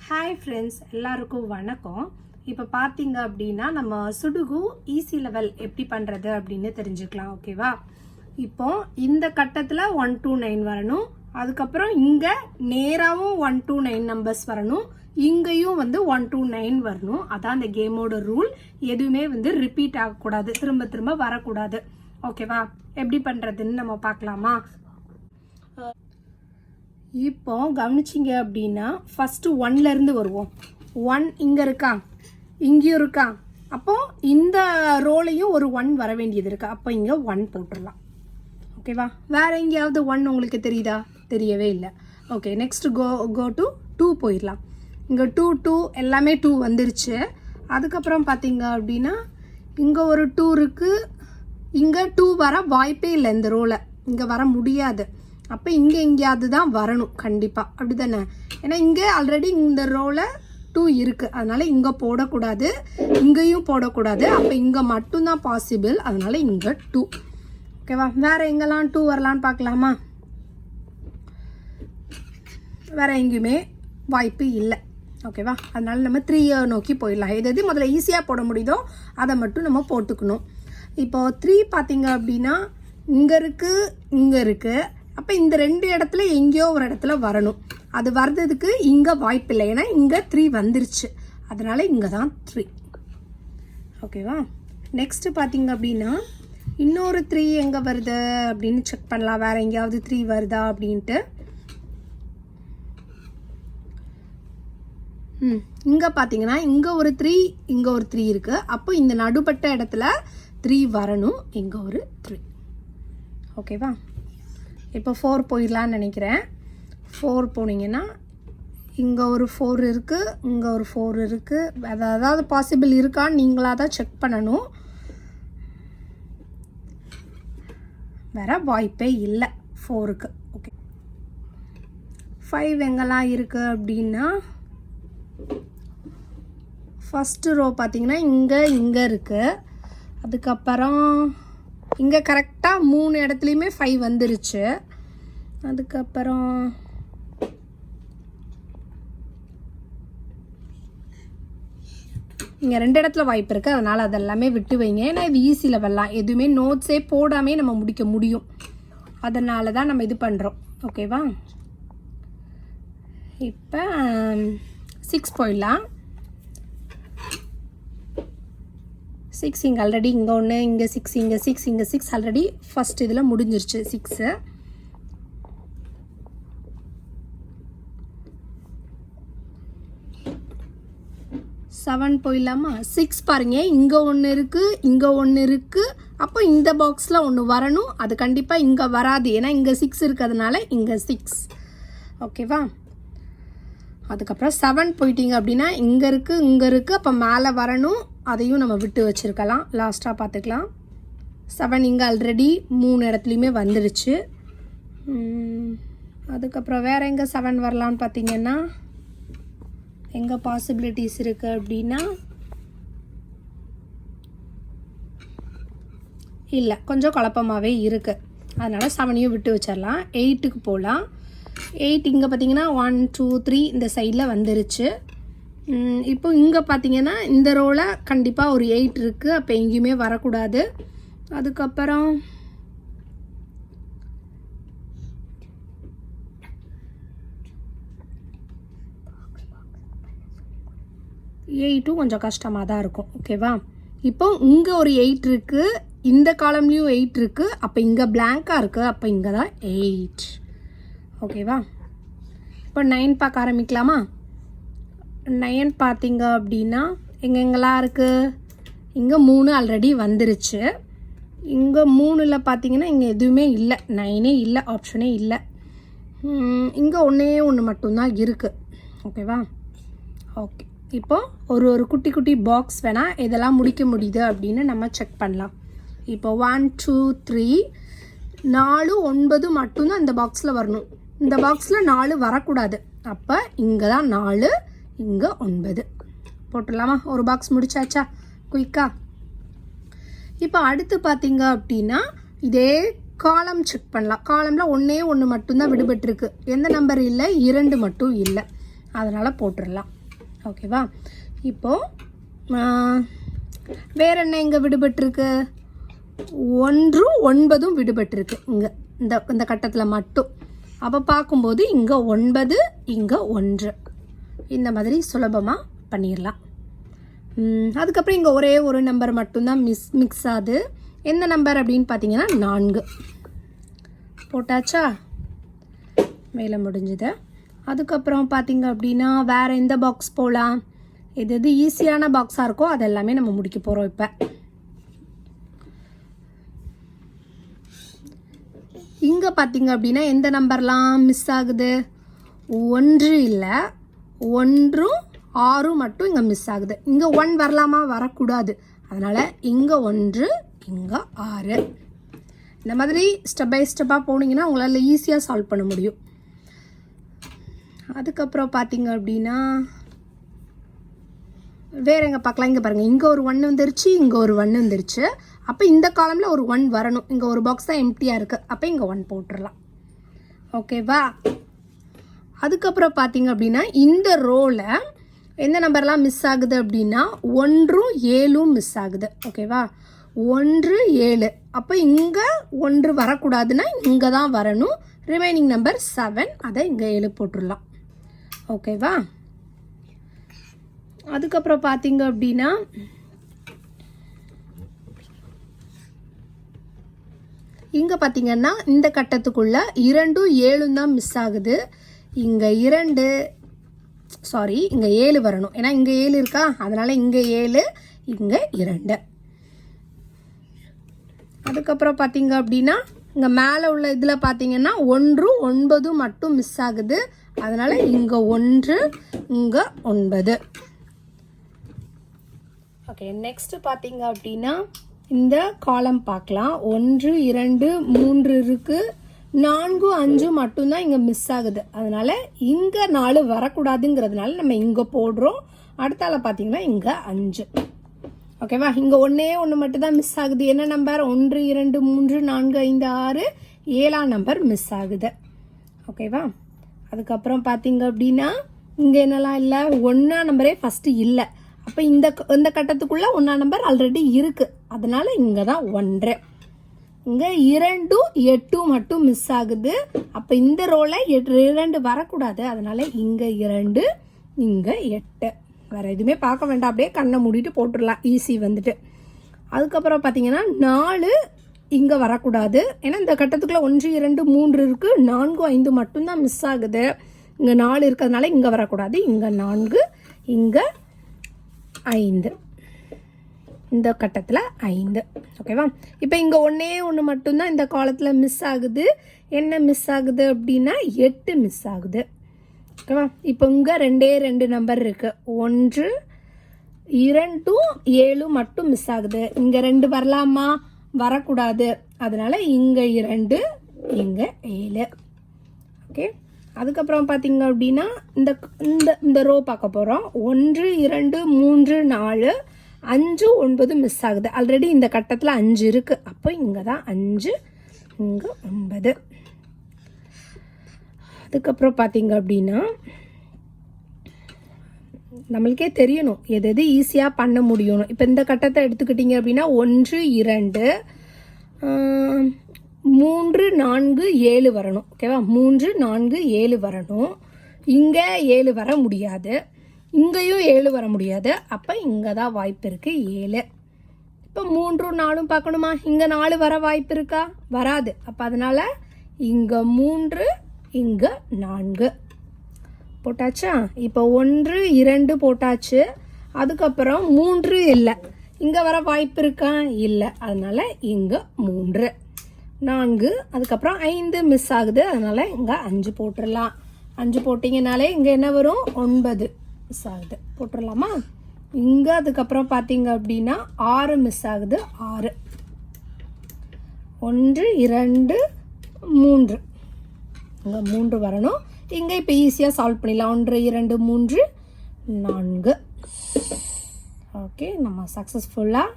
Hi friends, எல்லாருக்கும் வணக்கம். இப்போ பார்த்தீங்க அப்படின்னா நம்ம சுடுகு ஈஸி லெவல் எப்படி பண்ணுறது அப்படின்னு தெரிஞ்சுக்கலாம். ஓகேவா? இப்போ இந்த கட்டத்தில் 1 to 9 வரணும். அதுக்கப்புறம் இங்கே நேராகவும் 1 to 9 நம்பர்ஸ் வரணும். இங்கேயும் 1 to 9 வரணும். அதான் அந்த கேமோட ரூல். எதுவுமே ரிப்பீட் ஆகக்கூடாது, திரும்ப திரும்ப வரக்கூடாது. ஓகேவா? எப்படி பண்ணுறதுன்னு நம்ம பார்க்கலாமா? இப்போ கவனிச்சிங்க அப்படின்னா ஃபஸ்ட்டு 1லேருந்து வருவோம். 1 இங்கே இருக்கா, இங்கேயும் இருக்கா. அப்போ இந்த ரோலையும் ஒரு 1 வர வேண்டியது இருக்கா. அப்போ இங்கே 1 போட்டுடலாம். ஓகேவா? வேறு எங்கேயாவது 1 உங்களுக்கு தெரியுதா? தெரியவே இல்லை. ஓகே, நெக்ஸ்ட் கோ டு 2 போயிடலாம். இங்கே 2 எல்லாமே 2 வந்துருச்சு. அதுக்கப்புறம் பார்த்தீங்க அப்படின்னா இங்கே ஒரு 2 இருக்குது. இங்கே 2 வர வாய்ப்பே இல்லை. இந்த ரோலை இங்கே வர முடியாது. அப்போ இங்கே எங்கேயாவது தான் வரணும் கண்டிப்பாக, அப்படி தானே? ஏன்னா இங்கே ஆல்ரெடி இந்த ரோவில் 2 இருக்குது. அதனால் இங்கே போடக்கூடாது, இங்கேயும் போடக்கூடாது. அப்போ இங்கே மட்டும்தான் பாசிபிள். அதனால் இங்கே 2. ஓகேவா? வேறு எங்கெல்லாம் 2 வரலான்னு பார்க்கலாமா? வேறு எங்கேயுமே வாய்ப்பு இல்லை. ஓகேவா? அதனால் நம்ம 3 நோக்கி போயிடலாம். எது முதல்ல ஈஸியாக போட முடியுதோ அதை மட்டும் நம்ம போட்டுக்கணும். இப்போது 3 பார்த்தீங்க அப்படின்னா இங்கே இருக்குது, இங்கே இருக்குது. அப்போ இந்த 2 இடத்துல எங்கேயோ ஒரு இடத்துல வரணும். அது வர்றதுக்கு இங்கே வாய்ப்பில்லை. ஏன்னா இங்கே 3 வந்துருச்சு. அதனால் இங்கே தான் 3. ஓகேவா? நெக்ஸ்ட்டு பார்த்தீங்க அப்படின்னா இன்னொரு 3 எங்கே வருது அப்படின்னு செக் பண்ணலாம். வேறு எங்கேயாவது 3 வருதா அப்படின்ட்டு. இங்கே பார்த்தீங்கன்னா இங்கே ஒரு 3, இங்கே ஒரு 3 இருக்குது. அப்போ இந்த நடுப்பட்ட இடத்துல 3 வரணும். இங்கே ஒரு 3. ஓகேவா? இப்போ 4 போயிடலான்னு நினைக்கிறேன். 4 போனீங்கன்னா இங்கே ஒரு 4 இருக்குது, இங்கே ஒரு 4 இருக்குது. அதாவது பாசிபிள் இருக்கான்னு நீங்களாக தான் செக் பண்ணணும். வேற வாய்ப்பே இல்லை 4க்கு. ஓகே, 5 எங்கெல்லாம் இருக்குது அப்படின்னா ஃபஸ்ட்டு ரோ பார்த்தீங்கன்னா இங்கே இருக்குது. அதுக்கப்புறம் இங்கே கரெக்டாக 3 இடத்துலையுமே 5 வந்துருச்சு. அதுக்கப்புறம் இங்கே 2 இடத்துல வாய்ப்பு இருக்குது. அதனால் அதெல்லாமே விட்டு வைங்க. ஏன்னா இது ஈஸி லெவல்லாம் எதுவுமே நோட்ஸே போடாமே நம்ம முடிக்க முடியும். அதனால தான் நம்ம இது பண்ணுறோம். ஓகேவா? இப்போ 6 போயிடலாம். 6 இங்கே ஆல்ரெடி இங்கே 1, இங்கே 6, இங்கே 6, இங்கே 6 ஆல்ரெடி ஃபஸ்ட் இதில் முடிஞ்சிருச்சு. 6 7 போயிடலாமா? 6 பாருங்க, இங்கே 1 இருக்குது, இங்கே 1 இருக்குது. அப்போ இந்த பாக்ஸில் 1 வரணும். அது கண்டிப்பாக இங்கே வராது. ஏன்னா இங்கே 6 இருக்கிறதுனால இங்கே 6. ஓகேவா? அதுக்கப்புறம் 7 போயிட்டீங்க அப்படின்னா இங்கே இருக்குது, இங்கே இருக்குது. அப்போ மேலே வரணும். அதையும் நம்ம விட்டு வச்சுருக்கலாம். லாஸ்ட்டாக பார்த்துக்கலாம். 7 இங்கே ஆல்ரெடி 3 இடத்துலையுமே வந்துருச்சு. அதுக்கப்புறம் வேறு எங்கே 7 வரலான்னு பார்த்தீங்கன்னா எங்கே பாசிபிலிட்டிஸ் இருக்குது அப்படின்னா இல்லை, கொஞ்சம் குழப்பமாகவே இருக்குது. அதனால் 7ஐயும் விட்டு வச்சிடலாம். 8க்கு போகலாம். 8 இங்கே பார்த்தீங்கன்னா 1 2 3 இந்த சைடில் வந்துருச்சு. இப்போ இங்கே பார்த்தீங்கன்னா இந்த ரோவில் கண்டிப்பாக ஒரு 8 இருக்குது. அப்போ எங்கேயுமே வரக்கூடாது. அதுக்கப்புறம் எயிட்டும் கொஞ்சம் கஷ்டமாக தான் இருக்கும். ஓகேவா? இப்போ இங்கே ஒரு 8 இருக்குது, இந்த காலம்லேயும் 8 இருக்குது. அப்போ இங்கே பிளாங்காக இருக்குது. அப்போ இங்கே தான் 8. ஓகேவா? இப்போ 9 பார்க்க ஆரம்பிக்கலாமா? 9 பார்த்தீங்க அப்படின்னா எங்கெங்கெல்லாம் இருக்குது? இங்கே 3 ஆல்ரெடி வந்துருச்சு. இங்கே 3ல் பார்த்தீங்கன்னா இங்கே எதுவுமே இல்லை, 9ஏ இல்லை, ஆப்ஷனே இல்லை. இங்கே 1 மட்டும்தான் இருக்குது. ஓகேவா? ஓகே, இப்போது ஒரு குட்டி குட்டி பாக்ஸ் வேணால் இதெல்லாம் முடிக்க முடியுது அப்படின்னு நம்ம செக் பண்ணலாம். இப்போ 1 2 3 4 9 மட்டும்தான் இந்த பாக்ஸில் வரணும். இந்த பாக்ஸில் 4 வரக்கூடாது. அப்போ இங்கே தான் 4, இங்கே 9 போட்டுடலாமா? ஒரு பாக்ஸ் முடிச்சாச்சா குயிக்கா? இப்போ அடுத்து பார்த்தீங்க அப்படின்னா இதே காலம் செக் பண்ணலாம். காலமில் 1 மட்டும்தான் விடுபட்டுருக்கு. எந்த நம்பர் இல்லை? 2 மட்டும் இல்லை. அதனால் போட்டுடலாம். ஓகேவா? இப்போது வேறு என்ன இங்கே விடுபட்டிருக்கு? 1 9 விடுபட்டிருக்கு இங்கே இந்த கட்டத்தில் மட்டும். அப்போ பார்க்கும்போது இங்கே 9 இங்கே 1 இந்த மாதிரி சுலபமாக பண்ணிடலாம். அதுக்கப்புறம் இங்கே ஒரே ஒரு நம்பர் மட்டும்தான் மிக்ஸ் ஆகுது. எந்த நம்பர் அப்படின்னு பார்த்தீங்கன்னா 4 போட்டாச்சா? வேலை முடிஞ்சுது. அதுக்கப்புறம் பார்த்தீங்க அப்படின்னா வேறு எந்த பாக்ஸ் போகலாம்? எது ஈஸியான பாக்ஸாக இருக்கோ அதெல்லாமே நம்ம முடிக்க போகிறோம். இப்போ இங்கே பார்த்தீங்க அப்படின்னா எந்த நம்பர்லாம் மிஸ் ஆகுது? 1 இல்லை, 1 6 மட்டும் இங்கே மிஸ் ஆகுது. இங்கே 1 வரலாமா? வரக்கூடாது. அதனால் இங்கே 1 இங்கே 6. இந்த மாதிரி ஸ்டெப் பை ஸ்டெப்பாக போனீங்கன்னா உங்களால் ஈஸியாக சால்வ் பண்ண முடியும். அதுக்கப்புறம் பார்த்தீங்க அப்படின்னா வேறு எங்கே பார்க்கலாம்? இங்கே பாருங்கள், இங்கே ஒரு 1 வந்துருச்சு, இங்கே ஒரு 1 வந்துருச்சு. அப்போ இந்த காலமில் ஒரு 1 வரணும். இங்கே ஒரு பாக்ஸ் தான் எம்டியாக இருக்குது. அப்போ இங்கே 1 போட்டுடலாம். ஓகேவா? அதுக்கப்புறம் பார்த்தீங்க அப்படின்னா இந்த ரோவில் எந்த நம்பர்லாம் மிஸ் ஆகுது அப்படின்னா 1 7 மிஸ் ஆகுது. ஓகேவா? 1 7. அப்போ இங்கே 1 வரக்கூடாதுன்னா இங்கே தான் வரணும். ரிமைனிங் நம்பர் 7, அதை இங்கே 7 போட்டுடலாம். ஓகேவா? அதுக்கப்புறம் பார்த்தீங்க அப்படின்னா இங்கே பார்த்தீங்கன்னா இந்த கட்டத்துக்குள்ள 2 7 தான் மிஸ் ஆகுது. இங்கே 2 சாரி இங்கே 7 வரணும். ஏன்னா இங்கே 7 இருக்கா, அதனால் இங்கே 7 இங்கே 2. அதுக்கப்புறம் பார்த்தீங்க அப்படின்னா இங்கே மேலே உள்ள இதில் பார்த்தீங்கன்னா 1 9 மட்டும் மிஸ் ஆகுது. அதனால் இங்கே 1 இங்கே 9. ஓகே, நெக்ஸ்ட்டு பார்த்தீங்க அப்படின்னா இந்த காலம் பார்க்கலாம். 1 2 3 இருக்குது, 4 5 மட்டும்தான் இங்கே மிஸ் ஆகுது. அதனால் இங்கே 4 வரக்கூடாதுங்கிறதுனால நம்ம இங்கே போடுறோம். அடுத்தால பார்த்தீங்கன்னா இங்கே 5. ஓகேவா? இங்கே 1 மட்டும்தான் மிஸ் ஆகுது. என்ன நம்பர்? 1 2 3 4 5 6 7ஆம் நம்பர் மிஸ் ஆகுது. ஓகேவா? அதுக்கப்புறம் பார்த்தீங்க அப்படின்னா இங்கே என்னெல்லாம் இல்லை? 1ஆம் நம்பரே ஃபஸ்ட்டு இல்லை. அப்போ இந்த கட்டத்துக்குள்ளே 1ஆம் நம்பர் ஆல்ரெடி இருக்குது. அதனால் இங்கே தான் 1. இங்கே 2 8 மட்டும் மிஸ் ஆகுது. அப்போ இந்த ரோவில் 2 வரக்கூடாது. அதனால் இங்கே 2 இங்கே 8. வேறு எதுவுமே பார்க்க வேண்டாம், அப்படியே கண்ணை மூடிட்டு போட்டுடலாம். ஈஸி வந்துட்டு. அதுக்கப்புறம் பார்த்தீங்கன்னா 4 இங்கே வரக்கூடாது. ஏன்னா இந்த கட்டத்துக்குள்ளே 1 2 3 இருக்குது, 4 5 மட்டும்தான் மிஸ் ஆகுது. இங்கே 4 இருக்கிறதுனால இங்கே வரக்கூடாது. இங்கே 4 இங்கே 5, இந்த கட்டத்தில் 5. ஓகேவா? இப்போ இங்கே 1 மட்டும்தான் இந்த காலத்தில் மிஸ் ஆகுது. என்ன மிஸ் ஆகுது அப்படின்னா 8 மிஸ் ஆகுது. ஓகேவா? இப்போ இங்கே 2 நம்பர் இருக்குது. 1 2 7 மட்டும் மிஸ் ஆகுது. இங்கே 2 வரலாமா? வரக்கூடாது. அதனால் இங்கே 2 இங்கே 7. ஓகே, அதுக்கப்புறம் பார்த்தீங்க அப்படின்னா இந்த ரோ பார்க்க போகிறோம். 1 2 3 4 5 9 மிஸ் ஆகுது. ஆல்ரெடி இந்த கட்டத்தில் 5 இருக்குது. அப்போ இங்கே தான் 5 இங்கே 9. அதுக்கப்புறம் பார்த்தீங்க அப்படின்னா நம்மளுக்கே தெரியணும் எது எது ஈஸியாக பண்ண முடியணும். இப்போ இந்த கட்டத்தை எடுத்துக்கிட்டிங்க அப்படின்னா 1 2 3 4 7 வரணும். ஓகேவா? 3 4 7 வரணும். இங்கே 7 வர முடியாது, இங்கேயும் 7 வர முடியாது. அப்போ இங்கே தான் வாய்ப்பு இருக்குது 7. இப்போ 3 4 பார்க்கணுமா? இங்கே 4 வர வாய்ப்பு இருக்கா? வராது. அப்போ அதனால் இங்கே 3 இங்கே 4 போட்டாச்சா? இப்போ 1 2 போட்டாச்சு. அதுக்கப்புறம் 3 இல்லை, இங்கே வர வாய்ப்பு இருக்கா? இல்லை. அதனால் இங்கே 3 4. அதுக்கப்புறம் 5 மிஸ் ஆகுது. அதனால் இங்கே 5 போட்டுடலாம். 5 போட்டிங்கனாலே இங்கே என்ன வரும்? 9 மிஸ் ஆகுது. போட்டுடலாமா? இங்கே அதுக்கப்புறம் பார்த்தீங்க அப்படின்னா 6 மிஸ் ஆகுது. 6 1 2 3 இங்கே 3 வரணும். இங்கே இப்போ ஈஸியாக சால்வ் பண்ணிடலாம். 1 2 3 4. ஓகே, நம்ம சக்ஸஸ்ஃபுல்லாக